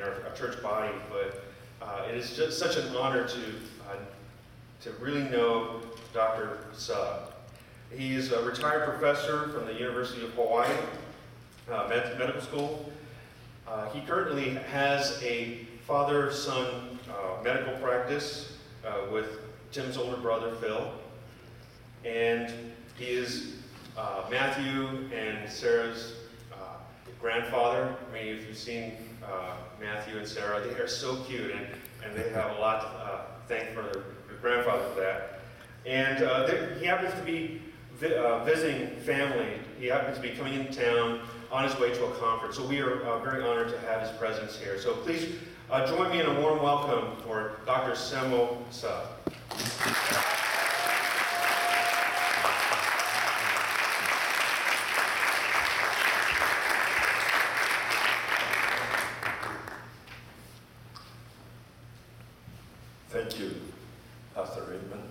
in our church body, but it is just such an honor to really know Dr. Suh. He is a retired professor from the University of Hawaii Medical School. He currently has a father-son medical practice with Tim's older brother, Phil. And he is Matthew and Sarah's grandfather. I mean, if you've seen Matthew and Sarah, they are so cute, and they have a lot to thank for their grandfather for that. And he happens to be visiting family. He happens to be coming into town on his way to a conference. So we are very honored to have his presence here. So please join me in a warm welcome for Dr. Semo Suh. Thank you, Pastor Raymond.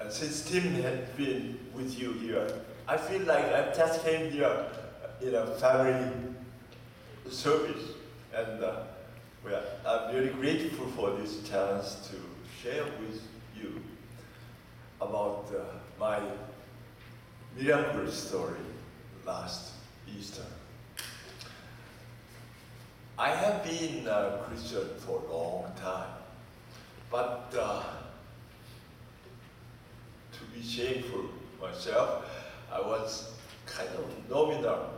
And since Tim had been with you here, I feel like I just came here in a family service. And I'm really grateful for this chance to share with you about my miracle story last Easter. I have been a Christian for a long time. But to be shameful myself, I was kind of nominal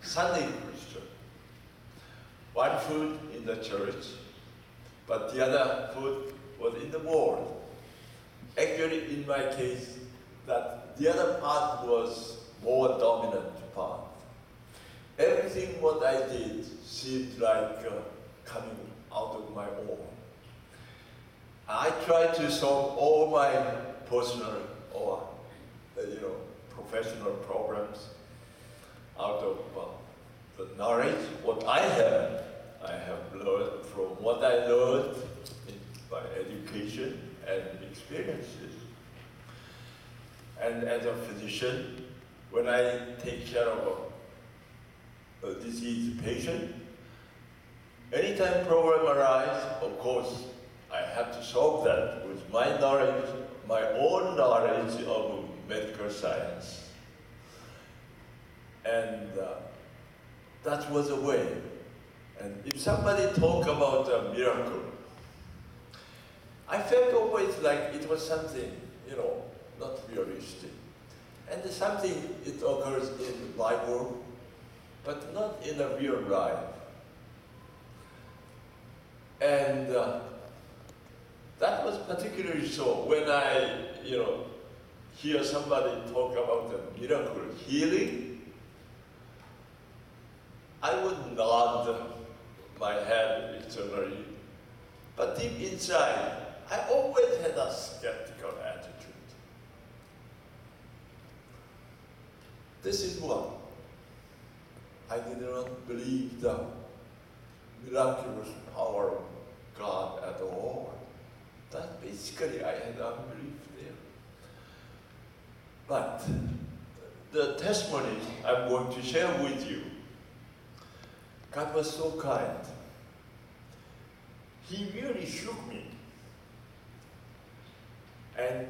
Sunday Christian. One foot in the church, but the other foot was in the world. Actually, in my case, that the other part was more dominant part. Everything what I did seemed like coming out of my own. I tried to solve all my personal or professional problems out of the knowledge what I have learned from what I learned by education and experiences. And as a physician, when I take care of a diseased patient, anytime problem arises, of course, I have to solve that with my knowledge, my own knowledge of medical science. And that was a way. And if somebody talk about a miracle, I felt always like it was something, not realistic. And something, it occurs in the Bible, but not in a real life. And that was particularly so when I, hear somebody talk about the miracle healing. I would nod my head eternally, but deep inside, I always had a skeptical attitude. This is one. I did not believe the miraculous power of God at all. That basically I had unbelief there. But the testimony I'm going to share with you, God was so kind. He really shook me and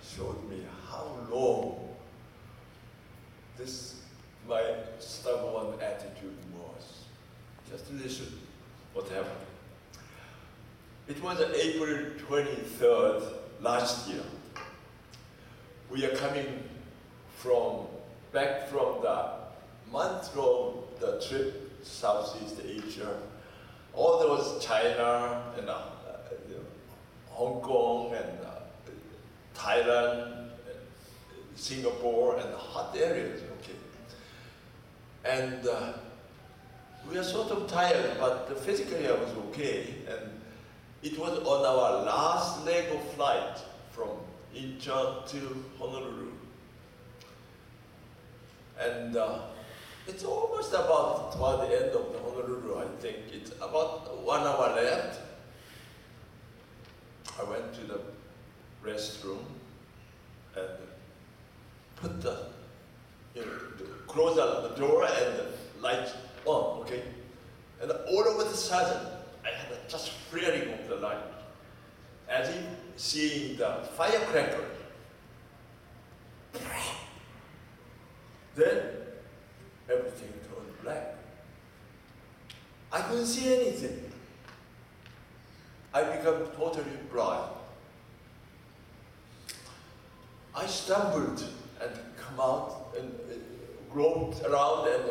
showed me how long my stubborn attitude was. Just listen what happened. It was April 23rd last year. We are coming back from the month-long the trip Southeast Asia. All those China and Hong Kong and Thailand, and Singapore, and hot areas. Okay. And we are sort of tired, but physically I was okay. And it was on our last leg of flight from Incheon to Honolulu. And it's almost about toward the end of the Honolulu, I think. It's about 1 hour left. I went to the restroom and put close the door and the lights on, okay? And all of a sudden, I had a just flaring of the light, as if seeing the firecracker. Then everything turned black. I couldn't see anything. I became totally blind. I stumbled and come out and groped around and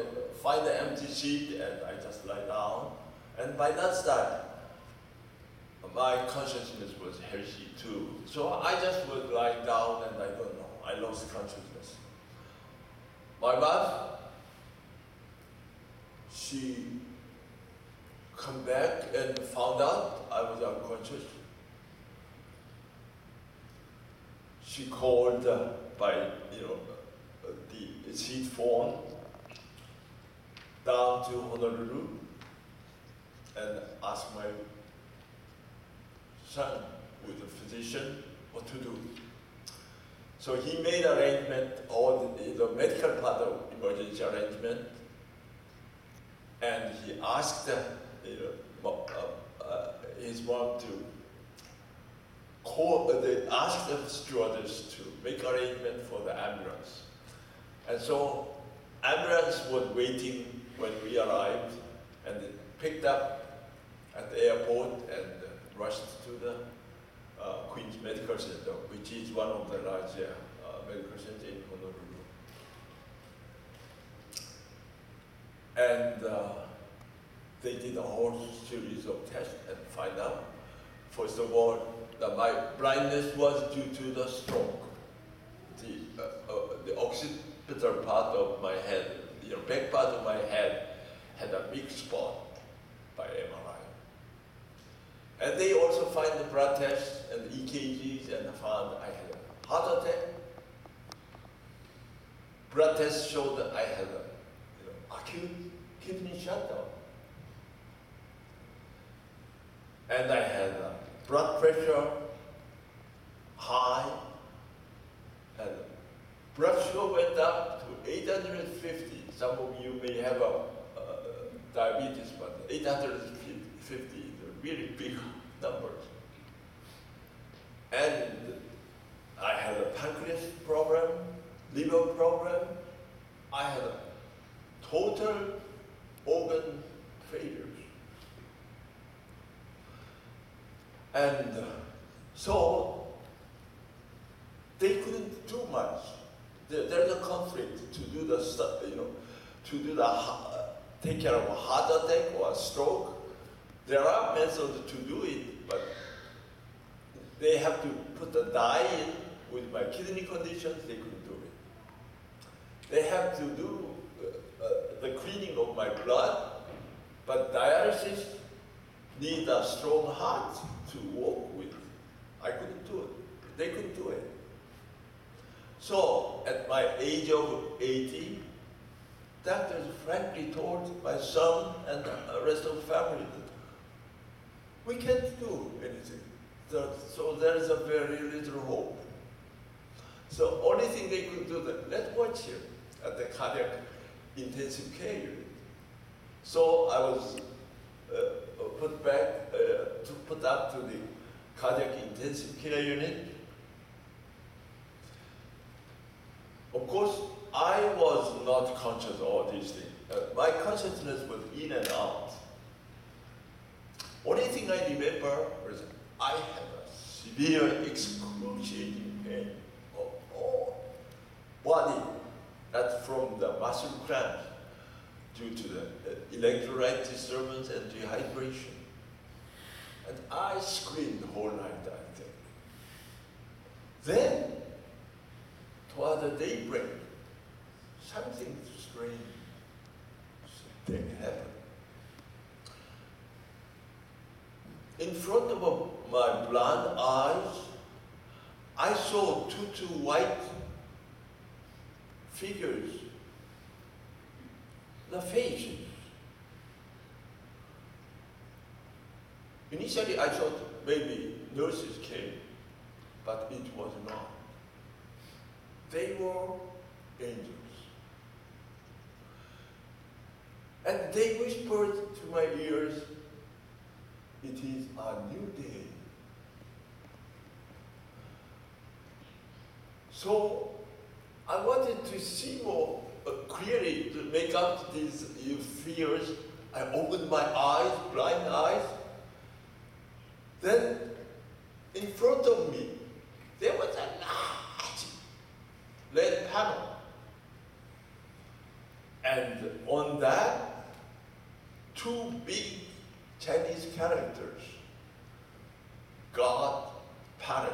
find an empty seat, and I just lie down. And by that time, my consciousness was healthy too. So I just would lie down and I don't know, I lost consciousness. My mom, she come back and found out I was unconscious. She called by the seat phone down to Honolulu and asked my son, with the physician, what to do. So he made arrangement, all the medical part of emergency arrangement, and he asked his mom to call, they asked the stewardess to make arrangement for the ambulance. And so ambulance was waiting when we arrived, and they picked up at the airport and rushed to the Queens Medical Center, which is one of the large medical centers in Honolulu. And they did a whole series of tests and find out, first of all, that my blindness was due to the stroke. The occipital part of my head, the back part of my head, had a big spot by MRI. And they also find the blood tests and EKGs and found I had a heart attack. Blood tests showed that I had a acute kidney shutdown. And I had blood pressure high, and blood sugar went up to 850. Some of you may have diabetes, but 850 is a really big number. And I had a pancreas problem, liver problem. I had a total organ failures. And so they couldn't do much. There's a conflict to do the stuff, take care of a heart attack or a stroke. There are methods to do it, but they have to put a dye in. With my kidney conditions, they couldn't do it. They have to do the cleaning of my blood, but dialysis need a strong heart to work with. I couldn't do it. They couldn't do it. So at my age of 80, doctors frankly told my son and the rest of the family that we can't do anything. So there is a very little hope. So only thing they could do that, let's watch him at the cardiac intensive care unit. So I was put up to the cardiac intensive care unit. Of course, I was not conscious of all these things. My consciousness was in and out. Only thing I remember was I had a severe excruciating pain of all body. That's from the muscle cramps due to the electrolyte disturbance and dehydration. And I screamed the whole night, I think. Then, toward the daybreak, something strange happened. In front of my blind eyes, I saw two white figures, the faces. Initially, I thought maybe nurses came, but it was not. They were angels. And they whispered to my ears, it is a new day. So I wanted to see more clearly to make up these fears. I opened my eyes, blind eyes. Then in front of me, there was a large red panel. And on that, two big Chinese characters, God, Paris.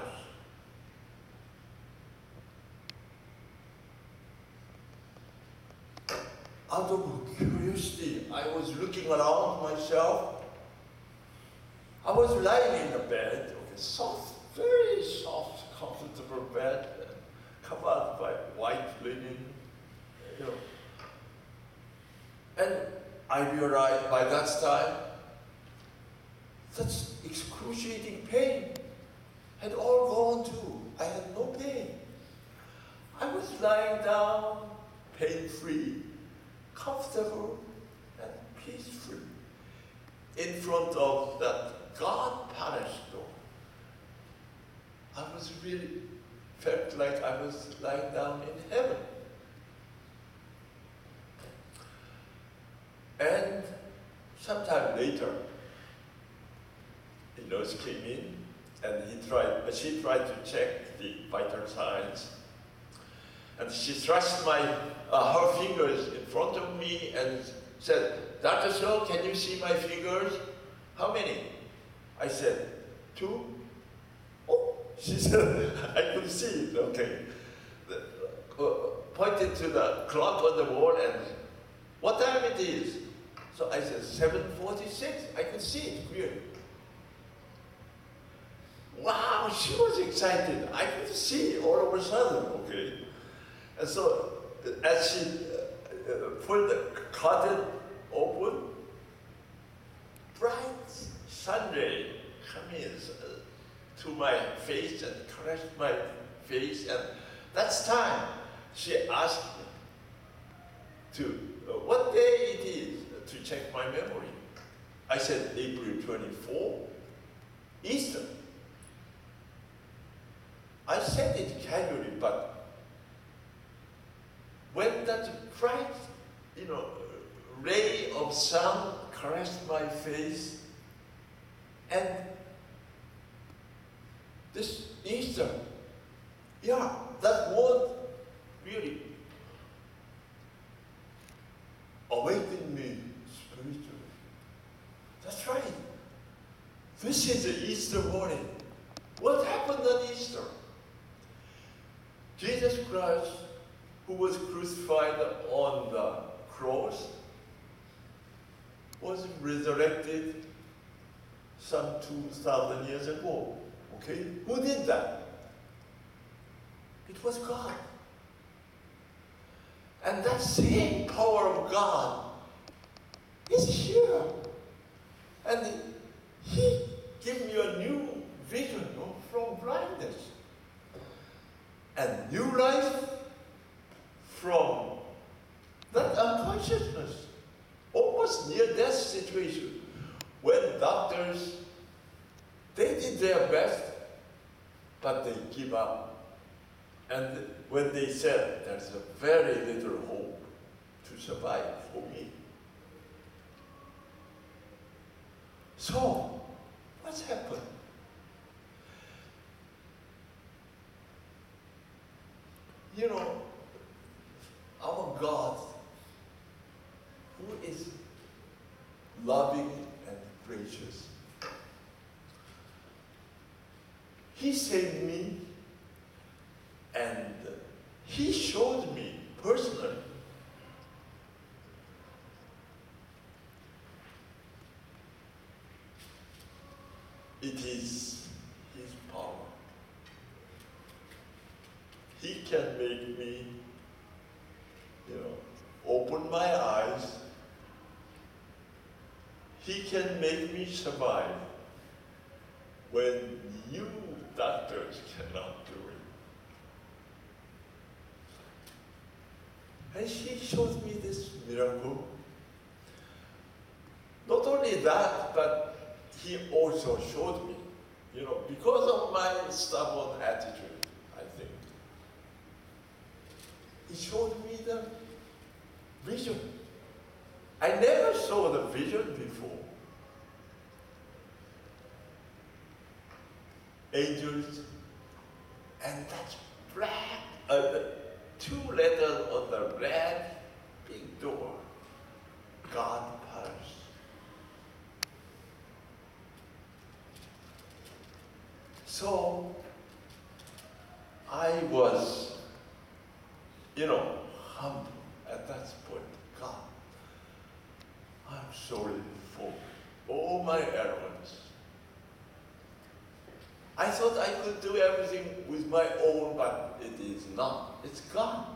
Out of curiosity, I was looking around myself. I was lying in the bed, soft, very soft, comfortable bed, covered by white linen, And I realized by that time, such excruciating pain had all gone too. I had no pain. I was lying down, pain-free, comfortable, and peaceful, in front of that God Palace door. I was really felt like I was lying down in heaven. And sometime later, a nurse came in, and she tried to check the vital signs. And she thrust her fingers in front of me and said, "Dr. So, can you see my fingers?" "How many?" I said, "2." "Oh," she said, "I could see it." Okay. Pointed to the clock on the wall and, "What time it is?" So I said, 7:46. I could see it clearly. Wow, she was excited. I could see all of a sudden, okay? And so as she pulled the curtain open, bright sun ray came in to my face and caressed my face. And that's time she asked me what day it is, to check my memory. I said, April 24, Easter. I said it casually, but when that bright, ray of sun caressed my face, and this Easter, that word really awakened me spiritually. That's right. This is the Easter morning. What happened on Easter? Jesus Christ, who was crucified on the cross, was resurrected some 2,000 years ago. Okay? Who did that? It was God. And that same power of God is here. And He gave me a new vision from blindness. And new life from that unconsciousness, almost near-death situation, when doctors, they did their best, but they give up. And when they said, there's a very little hope to survive for me. So, what's happened? Our God, who is loving and gracious, He saved me, and He showed me personally it is His power. He can make me, open my eyes. He can make me survive when you doctors cannot do it. And He showed me this miracle. Not only that, but he also showed me, because of my stubborn attitude, I think. He showed me the vision. I never saw the vision before. Angels, and that black, 2 letters on the red big door, God Palace. So I was, humble at that point. God, I'm sorry for all my errors. I thought I could do everything with my own, but it is not. It's God.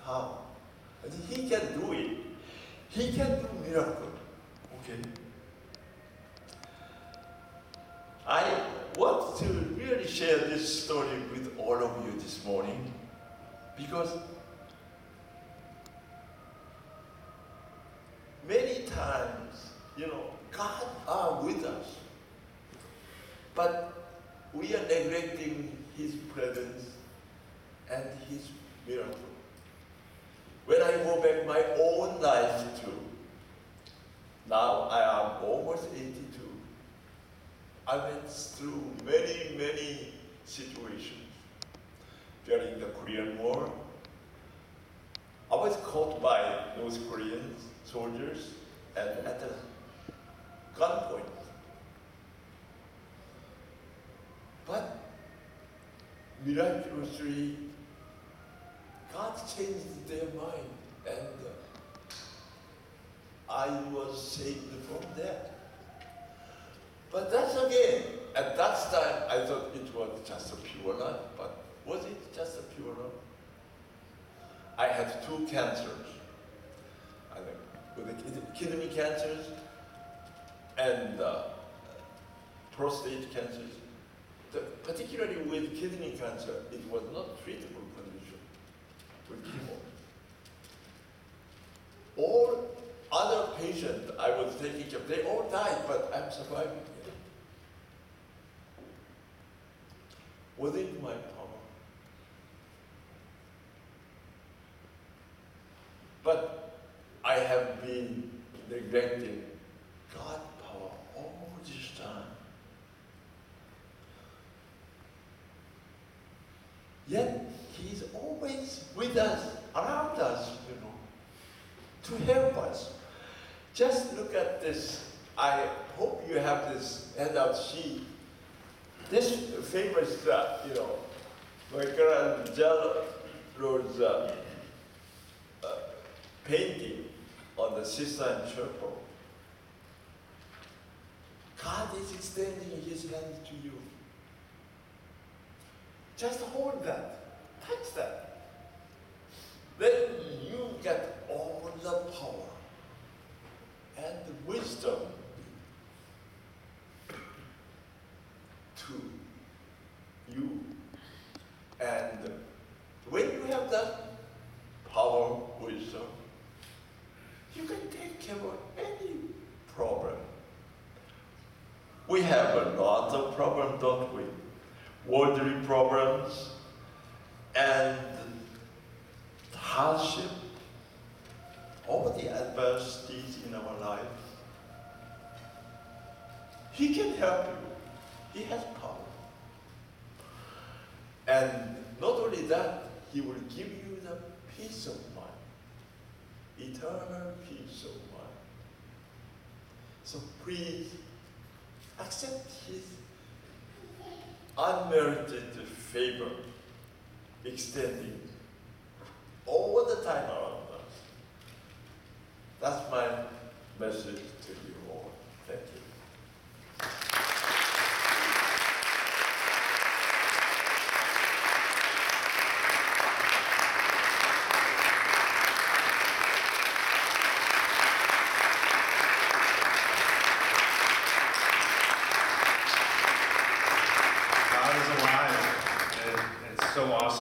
How? And He can do it. He can do miracle. Okay? I want to really share this story with all of you this morning because many times, God are with us, but we are neglecting His presence and His miracle. When I go back my own life too, now I am almost 82. I went through many, many situations. During the Korean War, I was caught by North Korean soldiers and at a gunpoint. But miraculously, God changed their mind and I was saved from that. But that's again, at that time I thought it was just a pure love, but was it just a pure love? I had 2 cancers. With kidney cancers and prostate cancers. Particularly with kidney cancer, it was not treatable condition with chemo. All other patients I was taking care of, they all died, but I'm surviving. Within my power. But I have been neglecting God's power all this time. Yet He's always with us, around us, to help us. Just look at this. I hope you have this handout sheet. This famous, Michelangelo's painting on the Sistine Chapel. God is extending His hand to you. Just hold that, touch that. Then you get all the power and the wisdom to you. And when you have that power, wisdom, you can take care of any problem. We have a lot of problems, don't we? Worldly problems and hardship, all the adversities in our life. He can help you. He has power. And not only that, He will give you the peace of mind, eternal peace of mind. So please accept His unmerited favor extending all the time around us. That's my message to you.